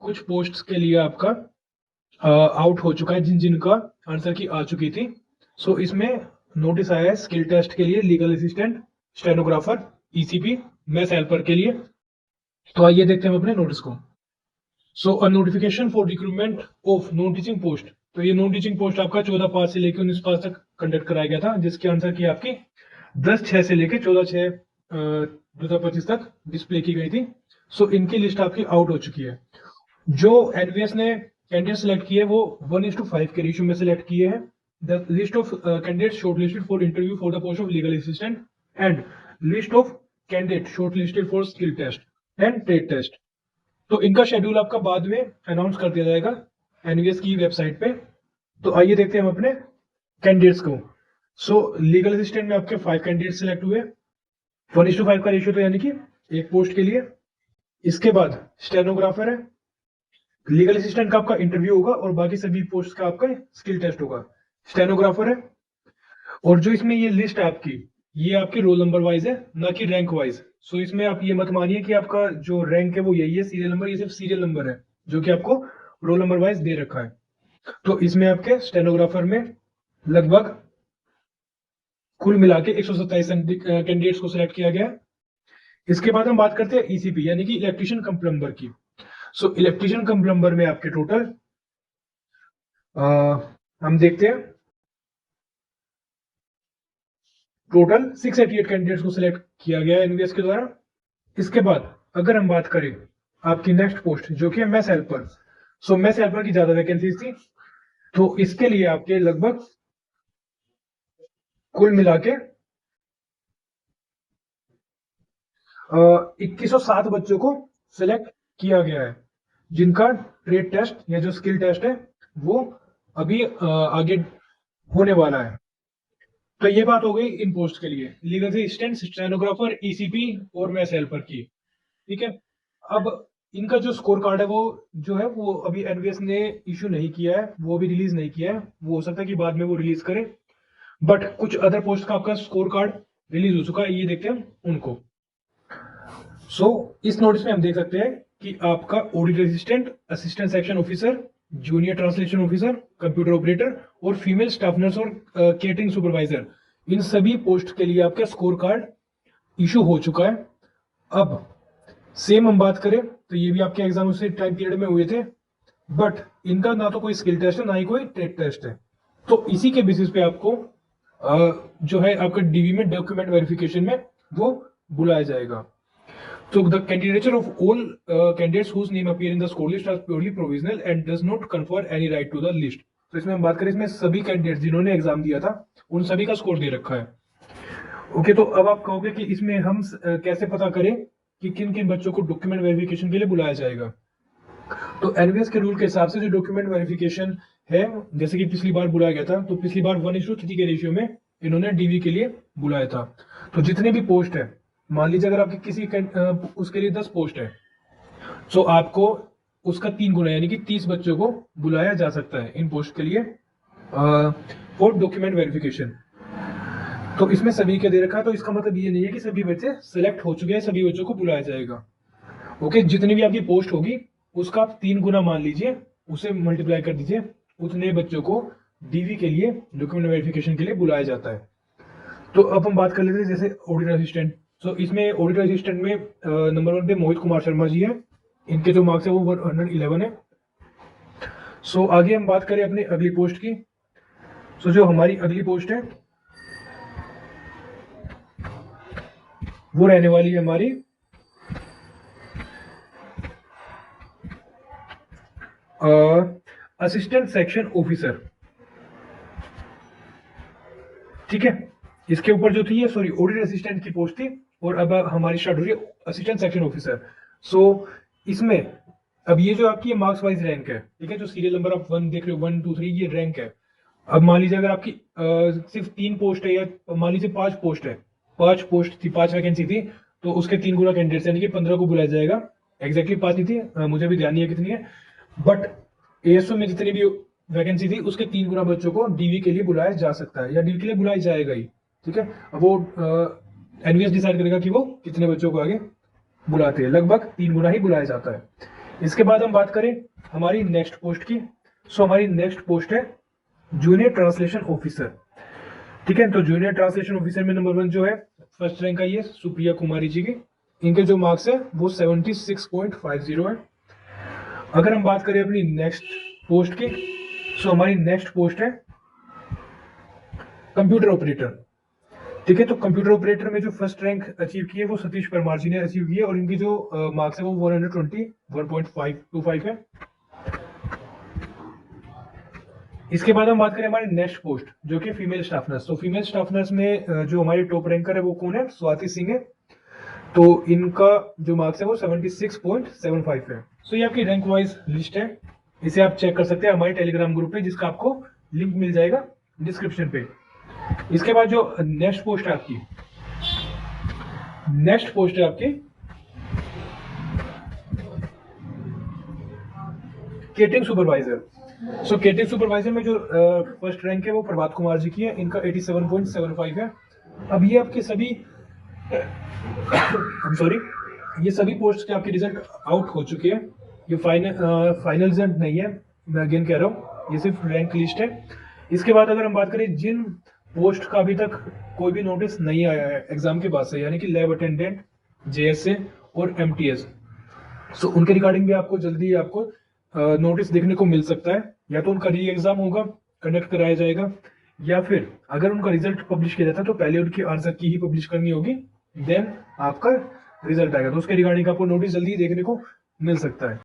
कुछ पोस्ट के लिए आपका आउट हो चुका है, जिनका आंसर की आ चुकी थी। सो इसमें नोटिस आया है स्किल टेस्ट के लिए, legal assistant, stenographer, ECP, math helper के लिए। तो आइए देखते हैं हम अपने नोटिस को। So a notification for recruitment of non teaching post. तो ये नॉन टीचिंग पोस्ट आपका 14/5 से लेकर 19/5 तक कंडक्ट कराया गया था, जिसके आंसर की आपकी 10/6 से लेकर 14/6 2025 तक डिस्प्ले की गई थी। सो इनकी लिस्ट आपकी आउट हो चुकी है। जो एनवीएस ने कैंडिडेट सेलेक्ट किए वो 1:5 के रेशियो में सेलेक्ट किए हैं। The list of candidate shortlisted for interview for the post of legal assistant and list of candidate shortlisted for skill test and trade test. तो इनका शेड्यूल आपका बाद में अनाउंस कर दिया जाएगा एनवीएस की वेबसाइट पे। तो आइए देखते हैं हम अपने कैंडिडेट्स को। सो लीगल असिस्टेंट में आपके 5 कैंडिडेट सिलेक्ट हुए, 1:5 का रेशियो, तो यानी कि एक पोस्ट के लिए। इसके बाद स्टेनोग्राफर है, लीगल असिस्टेंट का आपका इंटरव्यू होगा और बाकी सभी पोस्ट का आपका स्किल टेस्ट होगा। स्टेनोग्राफर है, और जो इसमें ये लिस्ट है आपकी, ये आपके रोल नंबर वाइज है, ना कि रैंक वाइज। सो इसमें आप ये मत मानिए कि आपका जो रैंक है वो यही है सीरियल नंबर, ये सिर्फ सीरियल नंबर है जो कि आपको रोल नंबर वाइज दे रखा है। तो इसमें आपके स्टेनोग्राफर में लगभग कुल मिला के 127 कैंडिडेट्स को सिलेक्ट किया गया है। इसके बाद हम बात करते हैं ईसीपी यानी कि इलेक्ट्रीशियन कम प्लम्बर की। सो इलेक्ट्रीशियन कम प्लम्बर में आपके टोटल हम देखते हैं टोटल 688 कैंडिडेट्स को सिलेक्ट किया गया है एनवीएस के द्वारा। इसके बाद अगर हम बात करें आपकी नेक्स्ट पोस्ट जो कि है मैथ हेल्पर। सो मैथ हेल्पर की ज्यादा वैकेंसीज थी, तो इसके लिए आपके लगभग कुल मिला के 2107 बच्चों को सिलेक्ट किया गया है, जिनका ट्रेड टेस्ट या जो स्किल टेस्ट है वो अभी आगे होने वाला है। तो ये बात हो गई इन पोस्ट के लिए, लीगल असिस्टेंट, स्टेनोग्राफर, ईसीपी और मैथ हेल्पर की। ठीक है, अब इनका जो स्कोर कार्ड है वो जो है वो अभी एनवीएस ने इशू नहीं किया है, वो भी रिलीज नहीं किया है। वो हो सकता है कि बाद में वो रिलीज करे, बट कुछ अदर पोस्ट का आपका स्कोर कार्ड रिलीज हो चुका है, ये देखते हैं उनको। सो इस नोटिस में हम देख सकते हैं कि आपका audit assistant, assistant section officer, junior translation officer, computer operator और फीमेल स्टाफ नर्स और केटरिंग सुपरवाइजर, इन सभी पोस्ट के लिए आपका स्कोर कार्ड इशू हो चुका है। अब सेम हम बात करें तो ये भी आपके एग्जाम उसी टाइम पीरियड में हुए थे, बट इनका ना तो कोई स्किल टेस्ट है ना ही कोई ट्रेड टेस्ट है। तो इसी के बेसिस पे आपको जो है आपका डीवी में डॉक्यूमेंट वेरिफिकेशन में वो बुलाया जाएगा। तो the candidature of all candidates whose name appear in the score list are purely provisional and does not confer any right to the list. तो इसमें हम बात करें, इसमें सभी कैंडिडेट्स जिन्होंने एग्जाम दिया था उन सभी का स्कोर दे रखा है। ओके, तो अब आप कहोगे कि इसमें हम कैसे पता करें कि किन किन बच्चों को डॉक्यूमेंट वेरिफिकेशन के लिए बुलाया जाएगा। तो एनवीएस के रूल के हिसाब से जो डॉक्यूमेंट वेरिफिकेशन है, जैसे कि पिछली बार बुलाया गया था, तो पिछली बार 1:3 के रेशियो में इन्होंने डीवी के लिए बुलाया था। तो जितने भी पोस्ट है, मान लीजिए अगर आपकी किसी उसके लिए 10 पोस्ट है, तो आपको उसका 3 गुना यानी कि 30 बच्चों को बुलाया जा सकता है इन पोस्ट के लिए फॉर डॉक्यूमेंट वेरिफिकेशन। तो इसमें सभी के दे रखा है, तो इसका मतलब ये नहीं है कि सभी बच्चे सिलेक्ट हो चुके हैं, सभी बच्चों को बुलाया जाएगा। ओके, जितनी भी आपकी पोस्ट होगी उसका आप 3 गुना मान लीजिए, उसे मल्टीप्लाई कर दीजिए, उतने बच्चों को डीवी के लिए डॉक्यूमेंट वेरिफिकेशन के लिए बुलाया जाता है। तो अब हम बात कर लेते हैं जैसे ऑडिट असिस्टेंट। सो इसमें ऑडिट असिस्टेंट में नंबर 1 पे मोहित कुमार शर्मा जी है, इनके जो मार्क्स है वो 111 है। सो आगे हम बात करें अपनी अगली पोस्ट की। सो जो हमारी अगली पोस्ट है वो रहने वाली है हमारी असिस्टेंट सेक्शन ऑफिसर। ठीक है, इसके ऊपर जो थी ये सॉरी ऑडिट असिस्टेंट की पोस्ट थी, और अब हमारी स्टार्ट हो रही है असिस्टेंट सेक्शन ऑफिसर। सो इसमें अब ये जो आपकी मार्क्स वाइज रैंक है, ठीक है, जो सीरियल नंबर आप 1 देख रहे हो 1 2 3 ये रैंक है। अब मान लीजिए अगर आपकी सिर्फ 3 पोस्ट है, या मान लीजिए 5 पोस्ट है, 5 पोस्ट थी, 5 वैकेंसी थी, तो उसके 3 गुना कैंडिडेट्स यानी कि 15 को बुलाया जाएगा। एग्जैक्टली 5 नहीं थी, मुझे भी ध्यान नहीं है कितनी है, बट एएसओ में जितनी भी वैकेंसी थी उसके 3 गुना बच्चों को डीवी के लिए बुलाया जा सकता है, या डीवी के लिए बुलाया जाएगा ही। ठीक है, अब वो एनवीएस डिसाइड करेगा कि वो कितने बच्चों को आगे बुलाते हैं, लगभग 3 गुना ही बुलाया जाता है। इसके बाद हम बात करें हमारी नेक्स्ट पोस्ट की। सो हमारी नेक्स्ट पोस्ट है जूनियर ट्रांसलेशन ऑफिसर। ठीक है, तो जूनियर ट्रांसलेशन ऑफिसर में नंबर 1 जो है फर्स्ट रैंक आई है सुप्रिया कुमारी जी की। इनके जो मार्क्स है वो 76.50 है। अगर हम बात करें अपनी नेक्स्ट पोस्ट की, सो हमारी नेक्स्ट पोस्ट है कंप्यूटर ऑपरेटर। ठीक है, तो कंप्यूटर ऑपरेटर में जो फर्स्ट रैंक अचीव की है वो सतीश परमार जी ने अचीव की है और इनकी जो मार्क्स है वो 121.525 है। इसके बाद हम बात करें हमारे नेक्स्ट पोस्ट जो कि फीमेल स्टाफ नर्स। तो फीमेल स्टाफ नर्स में जो हमारी टॉप रैंकर है वो कौन है? स्वाति सिंह है। तो इनका जो मार्क्स है वो 76.75 है। सो ये आपकी रैंक वाइज लिस्ट है, इसे आप चेक कर सकते हैं हमारे टेलीग्राम ग्रुप पे, जिसका आपको लिंक मिल जाएगा डिस्क्रिप्शन पे। इसके बाद जो नेक्स्ट पोस्ट है आपकी, नेक्स्ट पोस्ट है आपकी केटरिंग सुपरवाइजर। सो केटरिंग सुपरवाइजर में जो फर्स्ट रैंक है वो प्रभात कुमार जी की है, इनका 87.75 है। अब ये आपके सभी ये सभी पोस्ट के आपके रिजल्ट आउट हो चुके हैं। ये फाइनल रिजल्ट नहीं है, मैं अगेन कह रहा हूँ, ये सिर्फ रैंक लिस्ट है। इसके बाद अगर हम बात करें जिन पोस्ट का अभी तक कोई भी नोटिस नहीं आया है एग्जाम के बाद से, यानी कि लैब अटेंडेंट, जेएसए और एमटीएस, सो उनके रिगार्डिंग भी आपको जल्दी आपको नोटिस देखने को मिल सकता है। या तो उनका री एग्जाम होगा, कंडक्ट कराया जाएगा, या फिर अगर उनका रिजल्ट पब्लिश किया जाता है तो पहले उनकी आंसर की ही पब्लिश करनी होगी, देन आपका रिजल्ट आएगा। तो उसके रिगार्डिंग आपको नोटिस जल्दी देखने को मिल सकता है।